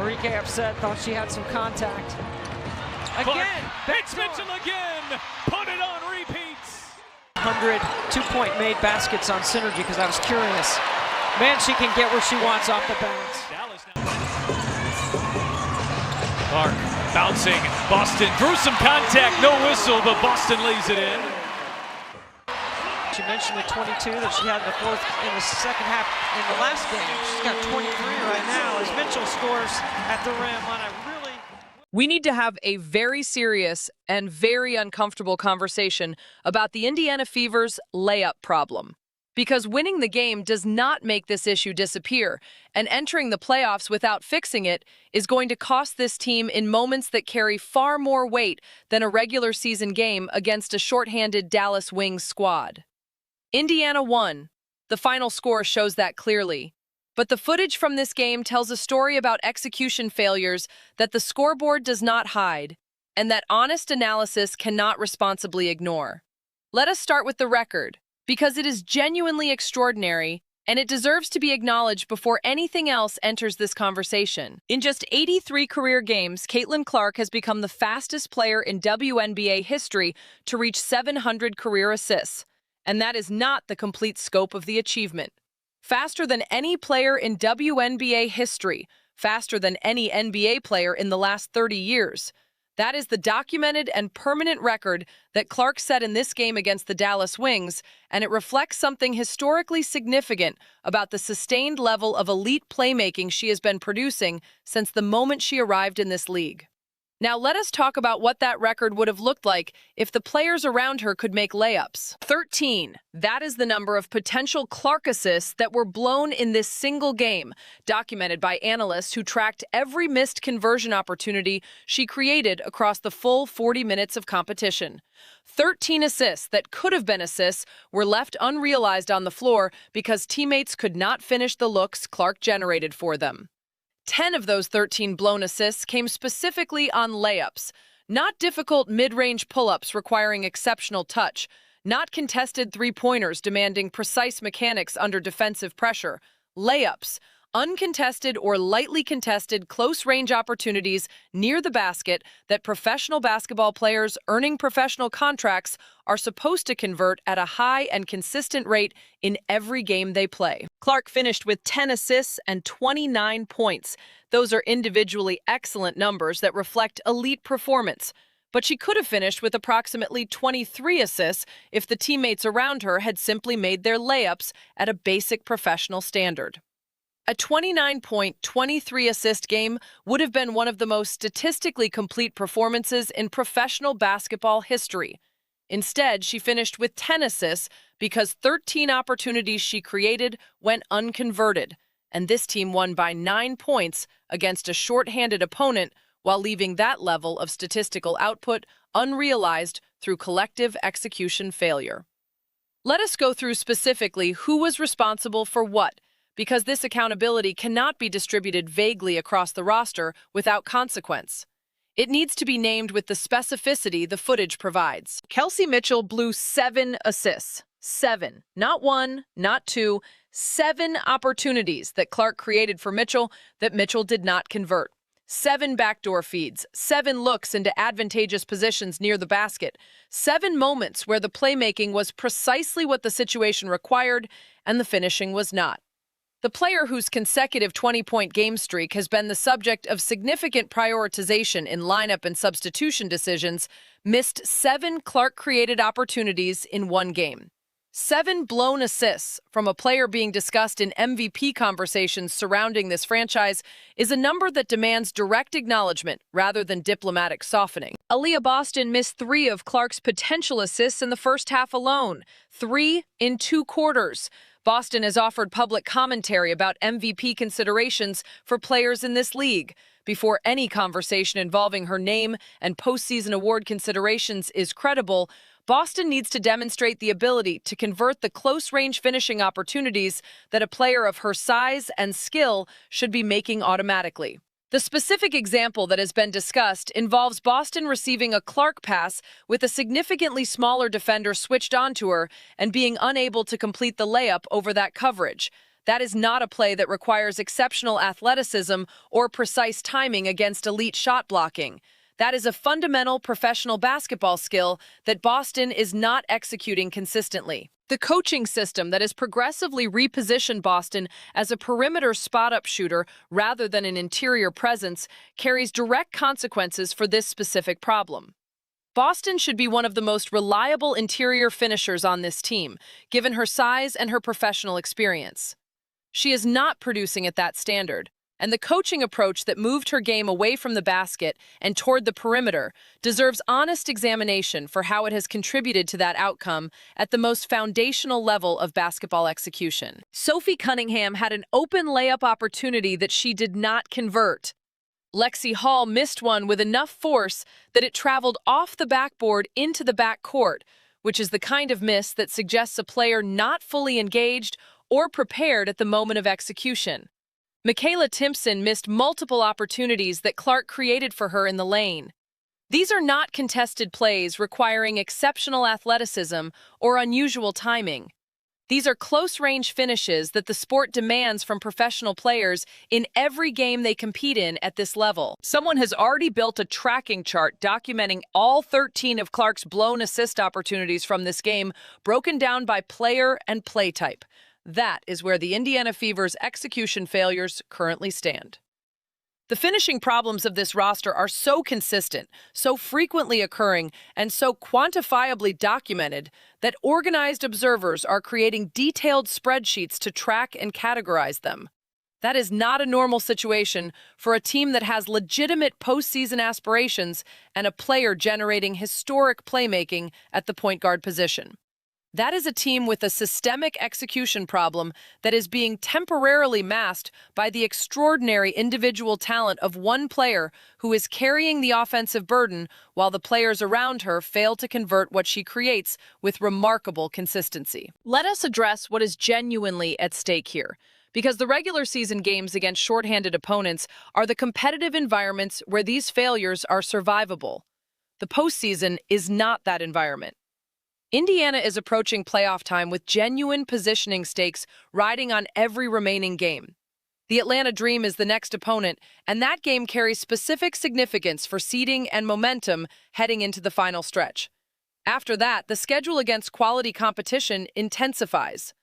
Enrique upset, thought she had some contact. Again, it's Mitchell again. Put it on repeats. 100 two-point made baskets on Synergy because I was curious. Man, she can get where she wants off the bounce. Clark bouncing. Boston through some contact. No whistle, but Boston lays it in. She mentioned the 22 that she had in the second half in the last game. She's got 23 right now as Mitchell scores at the rim on a really... We need to have a very serious and very uncomfortable conversation about the Indiana Fever's layup problem. Because winning the game does not make this issue disappear, and entering the playoffs without fixing it is going to cost this team in moments that carry far more weight than a regular season game against a shorthanded Dallas Wings squad. Indiana won. The final score shows that clearly. But the footage from this game tells a story about execution failures that the scoreboard does not hide, and that honest analysis cannot responsibly ignore. Let us start with the record, because it is genuinely extraordinary, and it deserves to be acknowledged before anything else enters this conversation. In just 83 career games, Caitlin Clark has become the fastest player in WNBA history to reach 700 career assists. And that is not the complete scope of the achievement. Faster than any player in WNBA history, faster than any NBA player in the last 30 years. That is the documented and permanent record that Clark set in this game against the Dallas Wings, and it reflects something historically significant about the sustained level of elite playmaking she has been producing since the moment she arrived in this league. Now let us talk about what that record would have looked like if the players around her could make layups. 13. That is the number of potential Clark assists that were blown in this single game, documented by analysts who tracked every missed conversion opportunity she created across the full 40 minutes of competition. 13 assists that could have been assists were left unrealized on the floor because teammates could not finish the looks Clark generated for them. 10 of those 13 blown assists came specifically on layups, not difficult mid-range pull-ups requiring exceptional touch, not contested three-pointers demanding precise mechanics under defensive pressure, layups, uncontested or lightly contested close-range opportunities near the basket that professional basketball players earning professional contracts are supposed to convert at a high and consistent rate in every game they play. Clark finished with 10 assists and 29 points. Those are individually excellent numbers that reflect elite performance. But she could have finished with approximately 23 assists if the teammates around her had simply made their layups at a basic professional standard. A 29-point, 23-assist game would have been one of the most statistically complete performances in professional basketball history. Instead, she finished with 10 assists because 13 opportunities she created went unconverted, and this team won by 9 points against a shorthanded opponent while leaving that level of statistical output unrealized through collective execution failure. Let us go through specifically who was responsible for what, because this accountability cannot be distributed vaguely across the roster without consequence. It needs to be named with the specificity the footage provides. Kelsey Mitchell blew 7 assists. 7. Not 1, not 2. 7 opportunities that Clark created for Mitchell that Mitchell did not convert. 7 backdoor feeds. 7 looks into advantageous positions near the basket. 7 moments where the playmaking was precisely what the situation required and the finishing was not. The player whose consecutive 20-point game streak has been the subject of significant prioritization in lineup and substitution decisions missed 7 Clark-created opportunities in one game. 7 blown assists from a player being discussed in MVP conversations surrounding this franchise is a number that demands direct acknowledgement rather than diplomatic softening. Aaliyah Boston missed 3 of Clark's potential assists in the first half alone, 3 in 2 quarters. Boston has offered public commentary about MVP considerations for players in this league. Before any conversation involving her name and postseason award considerations is credible, Boston needs to demonstrate the ability to convert the close-range finishing opportunities that a player of her size and skill should be making automatically. The specific example that has been discussed involves Boston receiving a Clark pass with a significantly smaller defender switched onto her and being unable to complete the layup over that coverage. That is not a play that requires exceptional athleticism or precise timing against elite shot blocking. That is a fundamental professional basketball skill that Boston is not executing consistently. The coaching system that has progressively repositioned Boston as a perimeter spot-up shooter rather than an interior presence carries direct consequences for this specific problem. Boston should be one of the most reliable interior finishers on this team, given her size and her professional experience. She is not producing at that standard, and the coaching approach that moved her game away from the basket and toward the perimeter deserves honest examination for how it has contributed to that outcome at the most foundational level of basketball execution. Sophie Cunningham had an open layup opportunity that she did not convert. Lexi Hall missed one with enough force that it traveled off the backboard into the backcourt, which is the kind of miss that suggests a player not fully engaged or prepared at the moment of execution. Michaela Timpson missed multiple opportunities that Clark created for her in the lane. These are not contested plays requiring exceptional athleticism or unusual timing. These are close-range finishes that the sport demands from professional players in every game they compete in at this level. Someone has already built a tracking chart documenting all 13 of Clark's blown assist opportunities from this game, broken down by player and play type. That is where the Indiana Fever's execution failures currently stand. The finishing problems of this roster are so consistent, so frequently occurring, and so quantifiably documented that organized observers are creating detailed spreadsheets to track and categorize them. That is not a normal situation for a team that has legitimate postseason aspirations and a player generating historic playmaking at the point guard position. That is a team with a systemic execution problem that is being temporarily masked by the extraordinary individual talent of one player who is carrying the offensive burden while the players around her fail to convert what she creates with remarkable consistency. Let us address what is genuinely at stake here, because the regular season games against shorthanded opponents are the competitive environments where these failures are survivable. The postseason is not that environment. Indiana is approaching playoff time with genuine positioning stakes riding on every remaining game. The Atlanta Dream is the next opponent, and that game carries specific significance for seeding and momentum heading into the final stretch. After that, the schedule against quality competition intensifies.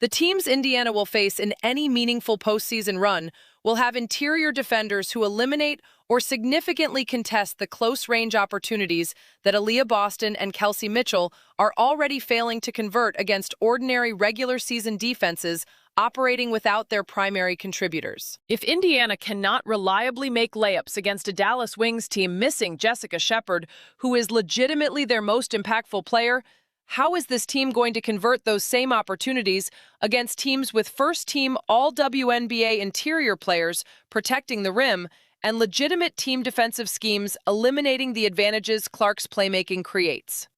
The teams Indiana will face in any meaningful postseason run will have interior defenders who eliminate or significantly contest the close-range opportunities that Aaliyah Boston and Kelsey Mitchell are already failing to convert against ordinary regular season defenses operating without their primary contributors. If Indiana cannot reliably make layups against a Dallas Wings team missing Jessica Shepard, who is legitimately their most impactful player, how is this team going to convert those same opportunities against teams with first-team all-WNBA interior players protecting the rim and legitimate team defensive schemes eliminating the advantages Clark's playmaking creates?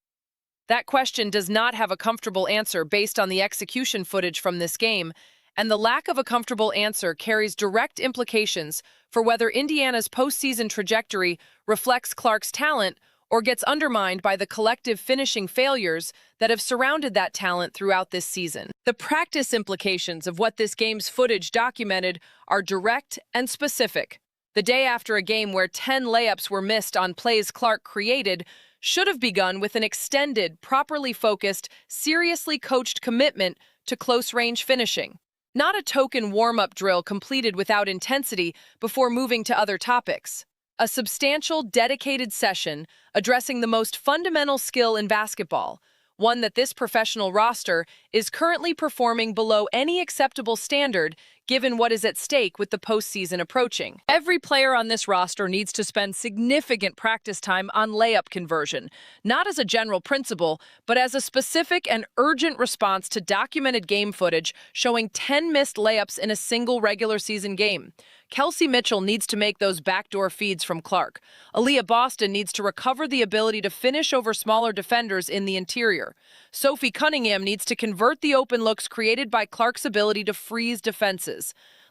That question does not have a comfortable answer based on the execution footage from this game, and the lack of a comfortable answer carries direct implications for whether Indiana's postseason trajectory reflects Clark's talent or gets undermined by the collective finishing failures that have surrounded that talent throughout this season. The practice implications of what this game's footage documented are direct and specific. The day after a game where 10 layups were missed on plays Clark created should have begun with an extended, properly focused, seriously coached commitment to close-range finishing, not a token warm-up drill completed without intensity before moving to other topics. A substantial, dedicated session addressing the most fundamental skill in basketball, one that this professional roster is currently performing below any acceptable standard given what is at stake with the postseason approaching. Every player on this roster needs to spend significant practice time on layup conversion, not as a general principle, but as a specific and urgent response to documented game footage showing 10 missed layups in a single regular season game. Kelsey Mitchell needs to make those backdoor feeds from Clark. Aaliyah Boston needs to recover the ability to finish over smaller defenders in the interior. Sophie Cunningham needs to convert the open looks created by Clark's ability to freeze defenses.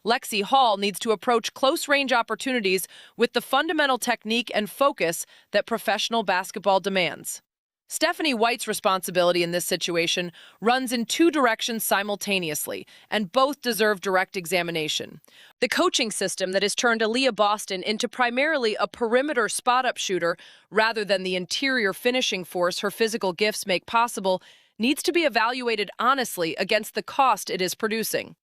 Lexi Hall needs to approach close-range opportunities with the fundamental technique and focus that professional basketball demands. Stephanie White's responsibility in this situation runs in two directions simultaneously, and both deserve direct examination. The coaching system that has turned Aaliyah Boston into primarily a perimeter spot-up shooter rather than the interior finishing force her physical gifts make possible needs to be evaluated honestly against the cost it is producing.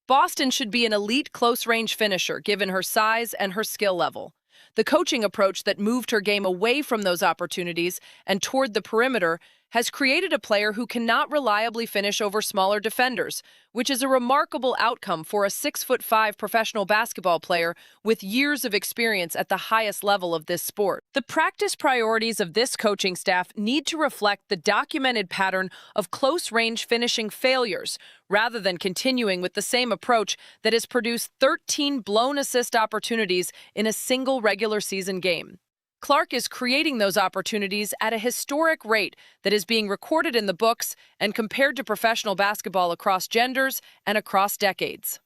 Boston should be an elite close-range finisher given her size and her skill level. The coaching approach that moved her game away from those opportunities and toward the perimeter has created a player who cannot reliably finish over smaller defenders, which is a remarkable outcome for a 6'5" professional basketball player with years of experience at the highest level of this sport. The practice priorities of this coaching staff need to reflect the documented pattern of close-range finishing failures, rather than continuing with the same approach that has produced 13 blown assist opportunities in a single regular season game. Clark is creating those opportunities at a historic rate that is being recorded in the books and compared to professional basketball across genders and across decades.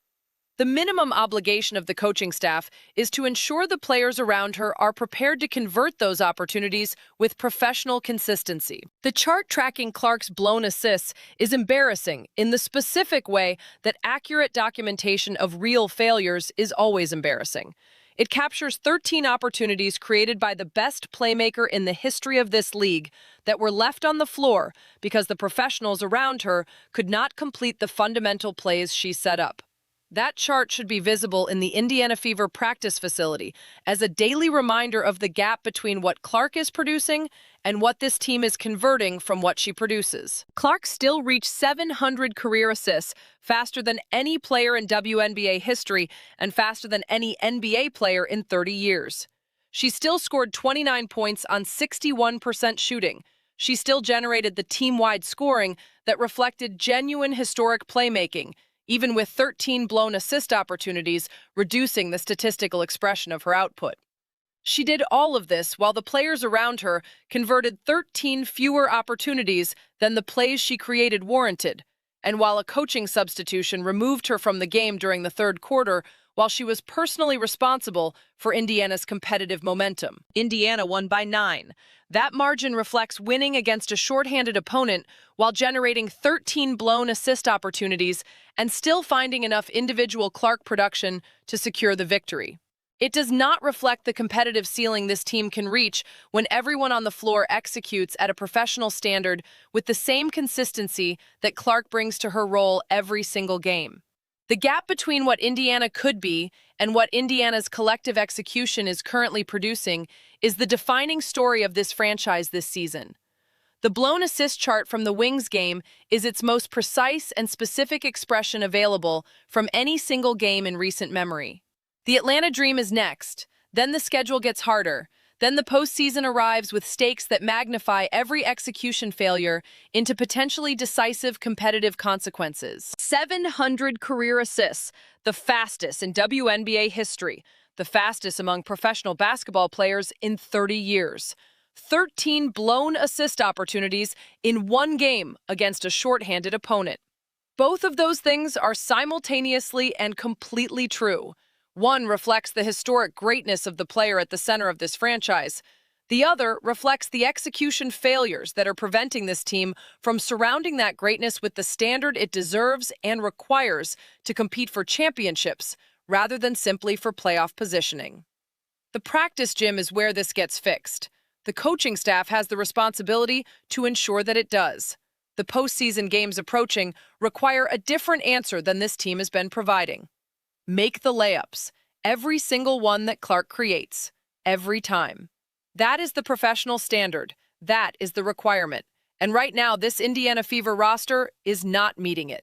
The minimum obligation of the coaching staff is to ensure the players around her are prepared to convert those opportunities with professional consistency. The chart tracking Clark's blown assists is embarrassing in the specific way that accurate documentation of real failures is always embarrassing. It captures 13 opportunities created by the best playmaker in the history of this league that were left on the floor because the professionals around her could not complete the fundamental plays she set up. That chart should be visible in the Indiana Fever practice facility as a daily reminder of the gap between what Clark is producing and what this team is converting from what she produces. Clark still reached 700 career assists, faster than any player in WNBA history and faster than any NBA player in 30 years. She still scored 29 points on 61% shooting. She still generated the team-wide scoring that reflected genuine historic playmaking, even with 13 blown assist opportunities, reducing the statistical expression of her output. She did all of this while the players around her converted 13 fewer opportunities than the plays she created warranted, and while a coaching substitution removed her from the game during the third quarter, while she was personally responsible for Indiana's competitive momentum. Indiana won by 9. That margin reflects winning against a shorthanded opponent while generating 13 blown assist opportunities and still finding enough individual Clark production to secure the victory. It does not reflect the competitive ceiling this team can reach when everyone on the floor executes at a professional standard with the same consistency that Clark brings to her role every single game. The gap between what Indiana could be and what Indiana's collective execution is currently producing is the defining story of this franchise this season. The blown assist chart from the Wings game is its most precise and specific expression available from any single game in recent memory. The Atlanta Dream is next, then the schedule gets harder, then the postseason arrives with stakes that magnify every execution failure into potentially decisive competitive consequences. 700 career assists, the fastest in WNBA history, the fastest among professional basketball players in 30 years. 13 blown assist opportunities in one game against a shorthanded opponent. Both of those things are simultaneously and completely true. One reflects the historic greatness of the player at the center of this franchise. The other reflects the execution failures that are preventing this team from surrounding that greatness with the standard it deserves and requires to compete for championships, rather than simply for playoff positioning. The practice gym is where this gets fixed. The coaching staff has the responsibility to ensure that it does. The postseason games approaching require a different answer than this team has been providing. Make the layups, every single one that Clark creates, every time. That is the professional standard. That is the requirement. And right now, this Indiana Fever roster is not meeting it.